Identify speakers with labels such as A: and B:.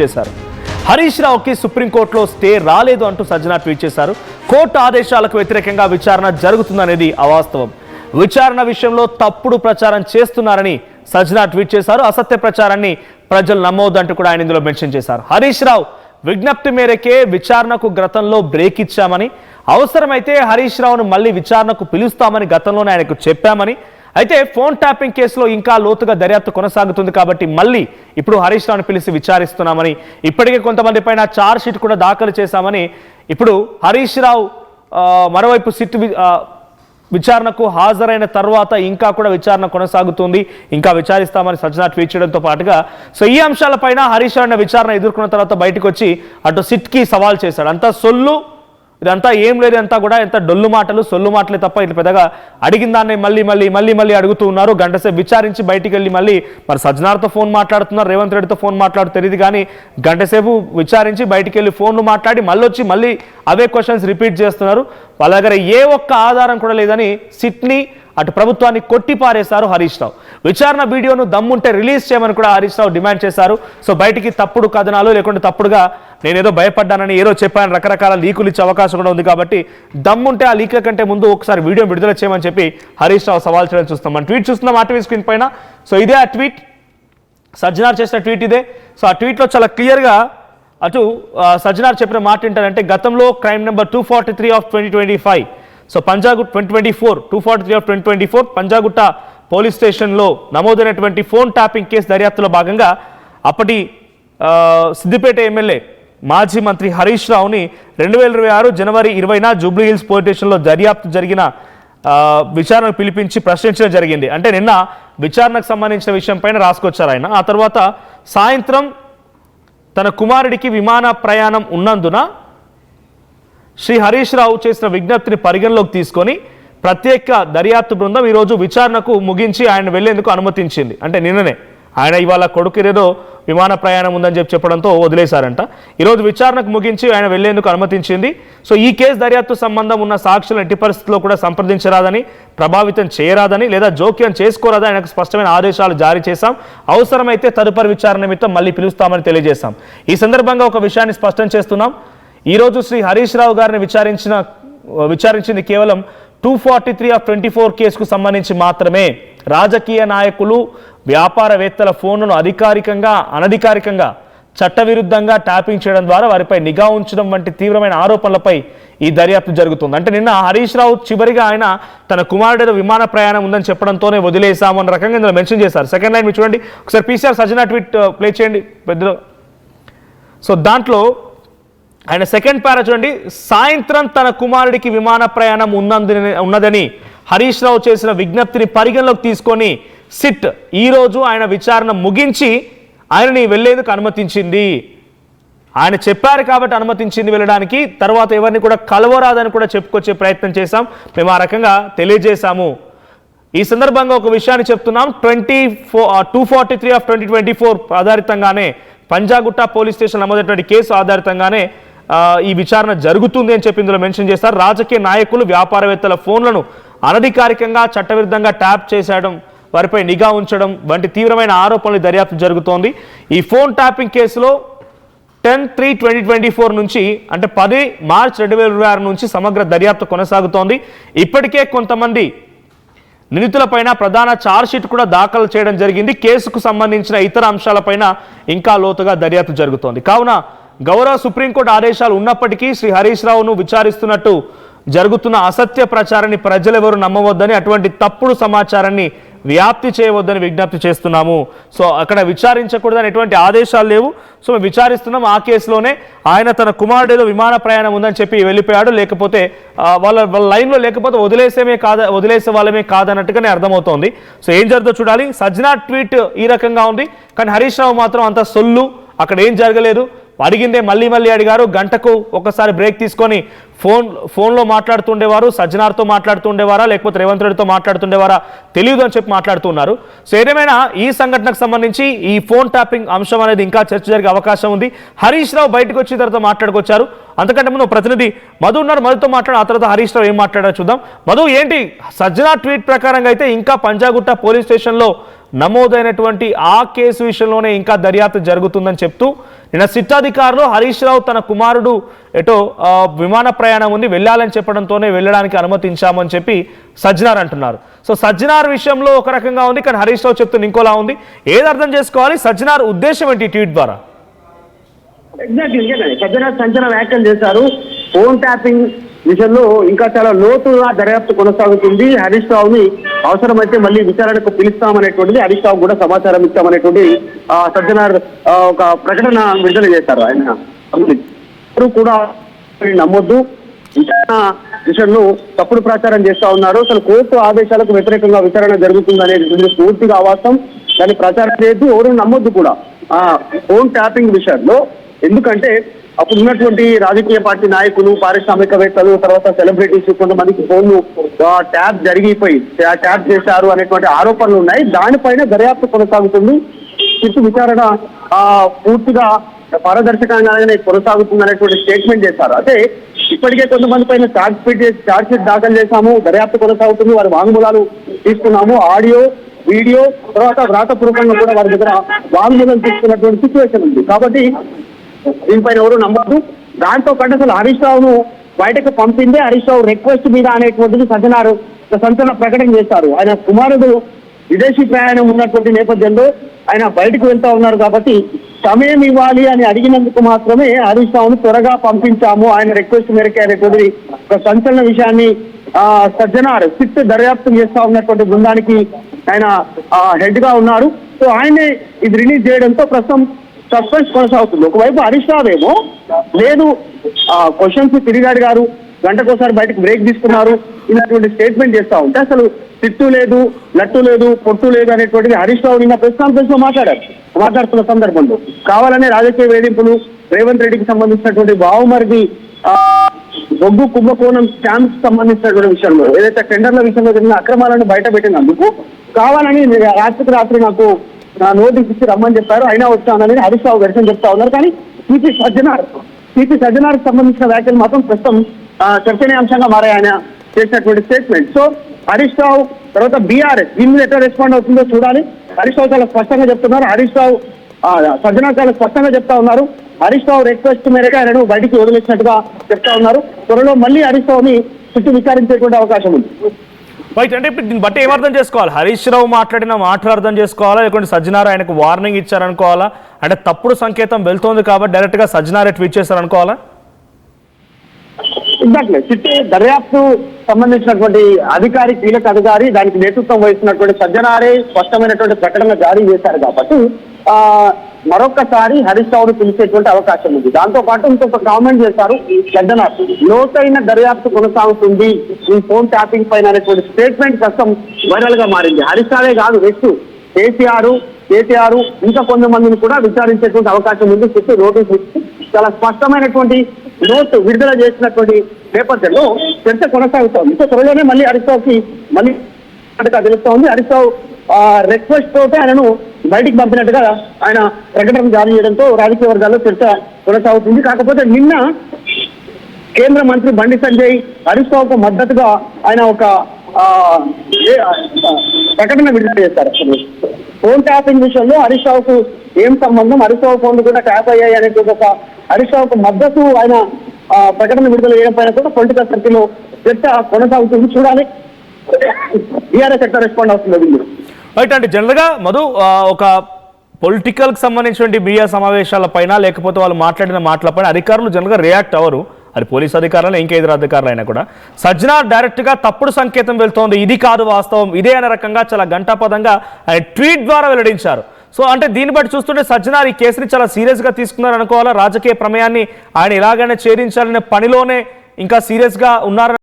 A: చేశారు. హరీష్ రావుకి సుప్రీంకోర్టులో స్టే రాలేదు అంటూ సజ్జన ట్వీట్ చేశారు. కోర్టు ఆదేశాలకు వ్యతిరేకంగా విచారణ జరుగుతుందనేది అవాస్తవం. విచారణ విషయంలో తప్పుడు ప్రచారం చేస్తున్నారని సజ్జన ట్వీట్ చేశారు. అసత్య ప్రచారాన్ని ప్రజలు నమ్మవద్దంటూ కూడా ఆయన ఇందులో మెన్షన్ చేశారు. హరీష్ రావు విజ్ఞప్తి మేరకే విచారణకు గతంలో బ్రేక్ ఇచ్చామని, అవసరమైతే హరీష్ రావును మళ్ళీ విచారణకు పిలుస్తామని గతంలోనే ఆయనకు చెప్పామని, అయితే ఫోన్ ట్యాపింగ్ కేసులో ఇంకా లోతుగా దర్యాప్తు కొనసాగుతుంది కాబట్టి మళ్ళీ ఇప్పుడు హరీష్ రావును పిలిచి విచారిస్తున్నామని, ఇప్పటికే కొంతమంది పైన ఛార్జ్ షీట్ కూడా దాఖలు చేశామని, ఇప్పుడు హరీష్ రావు మరోవైపు సిట్ విచారణకు హాజరైన తర్వాత ఇంకా కూడా విచారణ కొనసాగుతుంది, ఇంకా విచారిస్తామని సజ్జన ట్వీట్ చేయడంతో పాటుగా ఈ అంశాలపైన హరీష్ రావు విచారణ ఎదుర్కొన్న తర్వాత బయటకు వచ్చి అటు సిట్కి సవాల్ చేశాడు. అంతా సొల్లు, ఇదంతా ఏం లేదు, అంతా కూడా ఎంత డొల్లు మాటలు సొల్లు మాటలే తప్ప ఇట్లా పెద్దగా అడిగిన దాన్ని మళ్ళీ అడుగుతూ ఉన్నారు. గంటసేపు విచారించి బయటికి వెళ్ళి మళ్ళీ మరి సజ్జనార్తో ఫోన్ మాట్లాడుతున్నారు, రేవంత్ రెడ్డితో ఫోన్ మాట్లాడు తెలియదు కానీ గంటసేపు విచారించి బయటికి వెళ్ళి ఫోన్లు మాట్లాడి మళ్ళీ అవే క్వశ్చన్స్ రిపీట్ చేస్తున్నారు. వాళ్ళ దగ్గర ఏ ఒక్క ఆధారం కూడా లేదని సిట్ని అటు ప్రభుత్వాన్ని కొట్టిపారేశారు హరీష్ రావు. విచారణ వీడియోను దమ్ముంటే రిలీజ్ చేయమని కూడా హరీష్ రావు డిమాండ్ చేశారు. బయటికి తప్పుడు కథనాలు లేకుంటే తప్పుడుగా నేనేదో భయపడ్డానని ఏదో చెప్పాను రకరకాల లీకులు ఇచ్చే అవకాశం కూడా ఉంది కాబట్టి దమ్ముంటే ఆ లీకుల కంటే ముందు ఒకసారి వీడియో విడుదల చేయమని చెప్పి హరీష్ రావు సవాల్ చేయడం చూస్తాం. మనం ట్వీట్ చూస్తున్నాం ఆర్టీవీ స్క్రీన్ పైన. ఇదే ఆ ట్వీట్, సజ్జనార్ చేసిన ట్వీట్ ఇదే. ఆ ట్వీట్లో చాలా క్లియర్గా అటు సజ్జనార్ చెప్పిన మాట ఏంటంటే, గతంలో crime number 243 of 2025 Panjagutta 243 of 2024 Panjagutta police స్టేషన్లో నమోదైనటువంటి ఫోన్ ట్యాపింగ్ కేసు దర్యాప్తులో భాగంగా అప్పటి సిద్దిపేట ఎమ్మెల్యే మాజీ మంత్రి హరీష్ రావుని 2026 జనవరి 20న జూబ్లీహిల్స్ పోలీస్ స్టేషన్లో దర్యాప్తు జరిగిన విచారణకు పిలిపించి ప్రశ్నించడం జరిగింది. అంటే నిన్న విచారణకు సంబంధించిన విషయం పైన రాసుకొచ్చారు ఆయన. ఆ తర్వాత సాయంత్రం తన కుమారుడికి విమాన ప్రయాణం ఉన్నందున శ్రీ హరీష్ రావు చేసిన విజ్ఞప్తిని పరిగణలోకి తీసుకొని ప్రత్యేక దర్యాప్తు బృందం ఈరోజు విచారణకు ముగించి ఆయన వెళ్లేందుకు అనుమతించింది. అంటే నిన్ననే ఆయన ఇవాళ కొడుకు ఏదో విమాన ప్రయాణం ఉందని చెప్పడంతో వదిలేశారంట. ఈరోజు విచారణకు ముగించి ఆయన వెళ్లేందుకు అనుమతించింది. ఈ కేసు దర్యాప్తు సంబంధం ఉన్న సాక్షులను ఎట్టి పరిస్థితుల్లో కూడా సంప్రదించరాదని, ప్రభావితం చేయరాదని లేదా జోక్యం చేసుకోరాదని ఆయనకు స్పష్టమైన ఆదేశాలు జారీ చేశాం. అవసరమైతే తదుపరి విచారణ నిమిత్తం మళ్ళీ పిలుస్తామని తెలియజేశాం. ఈ సందర్భంగా ఒక విషయాన్ని స్పష్టం చేస్తున్నాం. ఈరోజు శ్రీ హరీష్ రావు గారిని విచారించింది కేవలం 243 ఆఫ్ 24 కేసుకు సంబంధించి మాత్రమే. రాజకీయ నాయకులు, వ్యాపారవేత్తల ఫోన్లను అనధికారికంగా చట్టవిరుద్ధంగా ట్యాపింగ్ చేయడం ద్వారా వారిపై నిఘా ఉంచడం వంటి తీవ్రమైన ఆరోపణలపై ఈ దర్యాప్తు జరుగుతుంది. అంటే నిన్న హరీష్ రావు చివరిగా ఆయన తన కుమారుడు విమాన ప్రయాణం ఉందని చెప్పడంతోనే వదిలేసాము అన్న రకంగా ఇందులో మెన్షన్ చేశారు. సెకండ్ లైన్ మీరు చూడండి ఒకసారి, పీసీఆర్ సజ్జన ట్వీట్ ప్లే చేయండి పెద్దలో. దాంట్లో ఆయన సెకండ్ పారా చూడండి, సాయంత్రం తన కుమారుడికి విమాన ప్రయాణం ఉన్నదని హరీష్ రావు చేసిన విజ్ఞప్తిని పరిగణలోకి తీసుకొని సిట్ ఈరోజు ఆయన విచారణ ముగించి ఆయనని వెళ్లేందుకు అనుమతించింది. ఆయన చెప్పారు కాబట్టి అనుమతించింది వెళ్ళడానికి. తర్వాత ఎవరిని కూడా కలవరాదని కూడా చెప్పుకొచ్చే ప్రయత్నం చేశాం, మేము ఆ రకంగా తెలియజేశాము. ఈ సందర్భంగా ఒక విషయాన్ని చెప్తున్నాం. 243 ఆఫ్ 2024 ఆధారితంగానే పంజాగుట్ట పోలీస్ స్టేషన్ నమోదైనటువంటి కేసు ఆధారితంగానే ఈ విచారణ జరుగుతుంది అని చెప్పి ఇందులో మెన్షన్ చేస్తారు. రాజకీయ నాయకులు, వ్యాపారవేత్తల ఫోన్లను అనధికారికంగా చట్టవిరుద్ధంగా ట్యాప్ చేసేయడం, వారిపై నిఘా ఉంచడం వంటి తీవ్రమైన ఆరోపణలు దర్యాప్తు జరుగుతోంది. ఈ ఫోన్ ట్యాపింగ్ కేసులో 10/3/2024 నుంచి అంటే 10 మార్చ్ 2026 నుంచి సమగ్ర దర్యాప్తు కొనసాగుతోంది. ఇప్పటికే కొంతమంది నిందితులపైన ప్రధాన ఛార్జ్షీట్ కూడా దాఖలు చేయడం జరిగింది. కేసుకు సంబంధించిన ఇతర అంశాలపైన ఇంకా లోతుగా దర్యాప్తు జరుగుతోంది. కావున గౌరవ సుప్రీంకోర్టు ఆదేశాలు ఉన్నప్పటికీ శ్రీ హరీష్ రావును విచారిస్తున్నట్టు జరుగుతున్న అసత్య ప్రచారాన్ని ప్రజలెవరూ నమ్మవద్దని, అటువంటి తప్పుడు సమాచారాన్ని వ్యాప్తి చేయవద్దని విజ్ఞప్తి చేస్తున్నాము. అక్కడ విచారించకూడదని ఎటువంటి ఆదేశాలు లేవు. మేము విచారిస్తున్నాం. ఆ కేసులోనే ఆయన తన కుమారుడు ఏదో విమాన ప్రయాణం ఉందని చెప్పి వెళ్ళిపోయాడు, లేకపోతే వాళ్ళ లైన్లో లేకపోతే వదిలేసే వాళ్ళమే కాదన్నట్టుగానే అర్థమవుతోంది. ఏం జరుగుతుందో చూడాలి. సజ్జనా ట్వీట్ ఈ రకంగా ఉంది, కానీ హరీష్ రావు మాత్రం అంత సొల్లు, అక్కడ ఏం జరగలేదు, అడిగిందే మళ్ళీ అడిగారు. గంటకు ఒకసారి బ్రేక్ తీసుకొని ఫోన్లో మాట్లాడుతుండేవారు, సజ్జనార్తో మాట్లాడుతుండేవారా లేకపోతే రేవంత్ రెడ్డితో మాట్లాడుతుండేవారా తెలియదు అని చెప్పి మాట్లాడుతున్నారు. సో ఏదేమైనా ఈ సంఘటనకు సంబంధించి ఈ ఫోన్ ట్యాపింగ్ అంశం అనేది ఇంకా చర్చ జరిగే అవకాశం ఉంది. హరీష్ రావు బయటకు వచ్చిన తర్వాత మాట్లాడుకొచ్చారు. అంతకంటే ముందు ప్రతినిధి మధు ఉన్నారు, మధుతో మాట్లాడు. ఆ తర్వాత హరీష్ రావు ఏం మాట్లాడారో చూద్దాం. మధు, ఏంటి సజ్జనా ట్వీట్ ప్రకారంగా అయితే ఇంకా పంజాగుట్ట పోలీస్ స్టేషన్లో నమోదైనటువంటి ఆ కేసు విషయంలోనే ఇంకా దర్యాప్తు జరుగుతుందని చెప్తూ నిన్న సిట్ అధికారులు హరీష్ రావు తన కుమారుడు ఎటో విమాన ప్రయాణం ఉంది వెళ్ళాలని చెప్పడంతోనే వెళ్ళడానికి అనుమతించామని చెప్పి సజ్జనార్ అంటున్నారు. సో సజ్జనార్ విషయంలో ఒక రకంగా ఉంది, కానీ హరీష్ రావు చెప్తున్న ఇంకోలా ఉంది. ఏది అర్థం చేసుకోవాలి? సజ్జనార్ ఉద్దేశం ఏంటి ఈ ట్వీట్ ద్వారా?
B: ఎగ్జాక్ట్లీ సజ్జనార్ సంచలన వ్యాఖ్యలు చేశారు. ఫోన్ ట్యాపింగ్ విషయంలో ఇంకా చాలా లోతుగా దర్యాప్తు కొనసాగుతుంది. హరీష్ రావుని అవసరమైతే మళ్ళీ విచారణకు పిలుస్తామనేటువంటిది, హరీష్ రావు కూడా సమాచారం ఇస్తామనేటువంటి సజ్జనార్ ఒక ప్రకటన విడుదల చేశారు. ఆయన కూడా నమ్మొద్దు, విచారణ విషయంలో తప్పుడు ప్రచారం చేస్తా ఉన్నారు. అసలు కోర్టు ఆదేశాలకు వ్యతిరేకంగా విచారణ జరుగుతుందనేది పూర్తిగా అవాస్తవం. దాన్ని ప్రచారం చేయొద్దు, ఎవరు నమ్మొద్దు కూడా ఫోన్ ట్యాపింగ్ విషయంలో. ఎందుకంటే అప్పుడు ఉన్నటువంటి రాజకీయ పార్టీ నాయకులు, పారిశ్రామికవేత్తలు, తర్వాత సెలబ్రిటీస్ కొంతమందికి ఫోన్లు ట్యాప్ జరిగిపోయి ట్యాప్ చేశారు అనేటువంటి ఆరోపణలు ఉన్నాయి. దానిపైన దర్యాప్తు కొనసాగుతుంది. చిట్టు విచారణ పూర్తిగా పారదర్శకంగానే కొనసాగుతుంది అనేటువంటి స్టేట్మెంట్ చేశారు. అంటే ఇప్పటికే కొంతమంది పైన ఛార్జ్ షీట్ దాఖలు చేశాము, దర్యాప్తు కొనసాగుతుంది, వారి వాంగ్మూలాలు తీసుకున్నాము, ఆడియో వీడియో తర్వాత వ్రాతపూర్వకంగా కూడా వారి దగ్గర వాంగ్మూలం తీసుకున్నటువంటి సిచ్యువేషన్ ఉంది. కాబట్టి దీనిపైన ఎవరు నమ్మద్దు. దాంతో పాటు అసలు హరీష్ రావును బయటకు పంపిందే హరీష్ రావు రిక్వెస్ట్ మీద అనేటువంటిది సజ్జనారు సంచలన ప్రకటన చేశారు. ఆయన కుమారుడు విదేశీ ప్రయాణం ఉన్నటువంటి నేపథ్యంలో ఆయన బయటకు వెళ్తా ఉన్నారు కాబట్టి సమయం ఇవ్వాలి అని అడిగినందుకు మాత్రమే హరీష్ రావును త్వరగా పంపించాము ఆయన రిక్వెస్ట్ మేరకు అనేటువంటి ఒక సంచలన విషయాన్ని సజ్జనార్ సిట్ దర్యాప్తు చేస్తా ఉన్నటువంటి బృందానికి ఆయన హెడ్ గా ఉన్నారు. సో ఆయనే ఇది రిలీజ్ చేయడంతో ప్రస్తుతం సస్పెన్స్ కొనసాగుతుంది. ఒకవైపు హరీష్ రావు ఏమో లేదు, క్వశ్చన్స్ తిరిగాడు గారు గంటకోసారి బయటకు బ్రేక్ తీసుకున్నారు ఇలాంటి స్టేట్మెంట్ చేస్తా ఉంటే అసలు తిట్టు లేదు, లట్టు లేదు, పొట్టు లేదు అనేటువంటిది హరీష్ రావు నిన్న ప్రెస్ కాన్ఫరెన్స్ లో మాట్లాడుతున్న సందర్భంలో కావాలనే రాజకీయ వేధింపులు, రేవంత్ రెడ్డికి సంబంధించినటువంటి బావుమరిది బొగ్గు కుంభకోణం స్కామ్స్ సంబంధించినటువంటి విషయంలో ఏదైతే టెండర్ల విషయంలో జరిగిన అక్రమాలను బయట పెట్టినందుకు కావాలని రాత్రికి రాత్రి నాకు నోటీస్ ఇచ్చి రమ్మని చెప్పారు, అయినా వచ్చానని హరీష్ రావు వెర్షన్ చెప్తా ఉన్నారు. కానీ సిపి సజ్జనార్ సంబంధించిన వ్యాఖ్యలు మాత్రం ప్రస్తుతం చర్చనీయాంశంగా మారాయి ఆయన చేసినటువంటి స్టేట్మెంట్. సో హరీష్ రావు తర్వాత బీఆర్ఎస్ దీని మీద ఎట్లా రెస్పాండ్ అవుతుందో చూడాలి. హరీష్ రావు చాలా స్పష్టంగా చెప్తున్నారు, హరీష్ రావు సజ్జనార్ చాలా స్పష్టంగా చెప్తా ఉన్నారు. హరీష్ రావు రిక్వెస్ట్ మేరకు ఆయనను బయటికి వదిలేసినట్టుగా చెప్తా ఉన్నారు. త్వరలో మళ్ళీ హరీష్ రావుని చుట్టూ విచారించేటువంటి అవకాశం ఉంది.
A: రైట్, అంటే ఇప్పుడు దీన్ని బట్టి ఏమర్థం చేసుకోవాలి? హరీష్ రావు మాట్లాడిన మాటలు అర్థం చేసుకోవాలా, లేకుంటే సజ్జనార్ ఆయనకు వార్నింగ్ ఇచ్చారనుకోవాలా? అంటే తప్పుడు సంకేతం వెళ్తోంది కాబట్టి డైరెక్ట్ గా సజ్జనారే ట్వీట్ చేశారనుకోవాలా?
B: ఎగ్జాక్ట్లీ సిట్టు దర్యాప్తు సంబంధించినటువంటి అధికారి, కీలక అధికారి, దానికి నేతృత్వం వహిస్తున్నటువంటి సజ్జనారే స్పష్టమైనటువంటి ప్రకటన జారీ చేశారు కాబట్టి మరొకసారి హరీష్ రావును పిలిచేటువంటి అవకాశం ఉంది. దాంతో పాటు ఇంకొక కామెంట్ చేశారు సజ్జనార్, లోతైన దర్యాప్తు కొనసాగుతుంది ఈ ఫోన్ ట్యాపింగ్ పైన అనేటువంటి స్టేట్మెంట్ ప్రస్తుతం వైరల్ గా మారింది. హరీష్ రావే కాదు, నెక్స్ట్ కేటీఆర్ ఇంకా కొంతమందిని కూడా విచారించేటువంటి అవకాశం ఉంది. చుట్టూ నోటీస్ చాలా స్పష్టమైనటువంటి నోట్ విడుదల చేసినటువంటి నేపథ్యంలో చర్చ కొనసాగుతోంది. సో త్వరలోనే మళ్ళీ హరీష్ రావుకి మళ్ళీ తెలుస్తా ఉంది. హరీష్ రావు రిక్వెస్ట్ తోటే ఆయనను బయటికి పంపినట్టుగా ఆయన ప్రకటన జారీ చేయడంతో రాజకీయ వర్గాల్లో చర్చ కొనసాగుతుంది. కాకపోతే నిన్న కేంద్ర మంత్రి బండి సంజయ్ హరీష్ రావుకు మద్దతుగా ఆయన ఒక ప్రకటన విడుదల చేశారు. ఫోన్ ట్యాపింగ్ విషయంలో హరీష్ రావుకు ఏం సంబంధం, హరీష్ రావు ఫోన్లు కూడా ట్యాప్ అయ్యాయి అనేటువంటి ఒక హరీష్ రావుకు మద్దతు ఆయన ప్రకటన విడుదల చేయడం పైన కూడా పొలిటికల్ సర్కిల్లో చర్చ కొనసాగుతుంది. చూడాలి టీఆర్ఎస్ ఎట్లా రెస్పాండ్ అవుతుంది.
A: రైట్, అంటే జనరల్గా మధు ఒక పొలిటికల్కి సంబంధించినటువంటి మీడియా సమావేశాల పైన లేకపోతే వాళ్ళు మాట్లాడిన మాటలపైన అధికారులు జనరల్గా రియాక్ట్ అవ్వరు. అది పోలీస్ అధికారులు ఇంకా ఇతర అధికారులు అయినా కూడా. సజ్జనార్ డైరెక్ట్గా తప్పుడు సంకేతం వెళ్తోంది, ఇది కాదు వాస్తవం, ఇదే అనే రకంగా చాలా గంటాపదంగా ఆయన ట్వీట్ ద్వారా వెల్లడించారు. సో అంటే దీన్ని బట్టి చూస్తుంటే సజ్జనార్ ఈ కేసుని చాలా సీరియస్గా తీసుకున్నారు అనుకోవాలా? రాజకీయ ప్రమేయాన్ని ఆయన ఎలాగైనా ఛేదించాలనే పనిలోనే ఇంకా సీరియస్గా ఉన్నారని